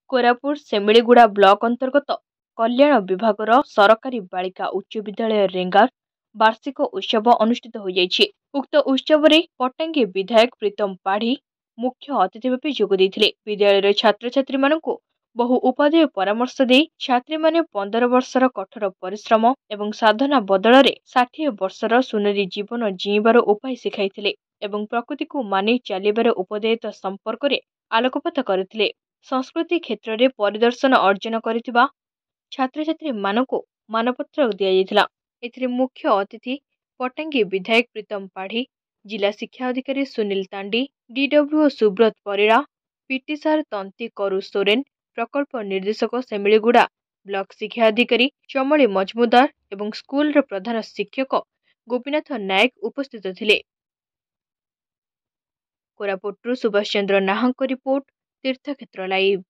Koraput Semiliguda block ଅନ୍ତର୍ଗତ କଲ୍ୟାଣ ବିଭାଗର ସରକାରୀ ବାଳିକା ଉଚ୍ଚ ବିଦ୍ୟାଳୟ ରେଙ୍ଗାର ବାର୍ଷିକ ଉତ୍ସବ ଅନୁଷ୍ଠିତ ହୋଇଯାଇଛି। ଉକ୍ତ ଉତ୍ସବରେ ପଟ୍ଟାଙ୍ଗୀ ବିଧାୟକ ପ୍ରୀତମ ପାଢ଼ୀ ମୁଖ୍ୟ ଅତିଥି ଭାବେ ଯୋଗ ଦେଇଥିଲେ। ବିଦ୍ୟାଳୟର ଛାତ୍ରଛାତ୍ରୀମାନଙ୍କୁ ବହୁ ଉପାଦେୟ ପରାମର୍ଶ ଦେଇ ଛାତ୍ରୀମାନେ 15 ବର୍ଷର କଠୋର ପରିଶ୍ରମ ଏବଂ ସାଧନା ବଦଳରେ 60 ବର୍ଷର ସୁନେରୀ ଜୀବନ ଜୀଇଁବାର ଉପାୟ ଶିଖାଇଥିଲେ ଏବଂ ପ୍ରକୃତିକୁ ମାନି ଚାଲିବାର ଉପଦେୟତା ସମ୍ପର୍କରେ ଆଲୋକପାତ କରିଥିଲେ। ସଂସ୍କୃତି କ୍ଷେତ୍ରରେ ପରିଦର୍ଶନ ଅର୍ଜନ କରିଥିବା ଛାତ୍ରଛାତ୍ରୀମାନଙ୍କୁ ମାନପତ୍ର ଦିଆଯାଇଥିଲା। ଏଥିରେ ମୁଖ୍ୟ ଅତିଥି ପଟ୍ଟାଙ୍ଗୀ ବିଧାୟକ ପ୍ରୀତମ ପାଢ଼ୀ, ଜିଲ୍ଲା ଶିକ୍ଷା ଅଧିକାରୀ Sunil Tandi, DWO Subrata Parida, PT sir Tanti କରୁ ସୋରେନ, ପ୍ରକଳ୍ପ ନିର୍ଦ୍ଦେଶକ ସେମିଳିଗୁଡ଼ା ବ୍ଲକ ଶିକ୍ଷା ଅଧିକାରୀ ଚମଳି ମଜମୁଦାର ଏବଂ ସ୍କୁଲର ପ୍ରଧାନ ଶିକ୍ଷକ ଗୋପୀନାଥ ନାୟକ ଉପସ୍ଥିତ ଥିଲେ। କୋରାପୁଟରୁ ସୁଭାଷ ଚନ୍ଦ୍ର ନାହାଙ୍କ ରିପୋର୍ଟ, ତୀର୍ଥକ୍ଷେତ୍ର ଲାଇଭ୍।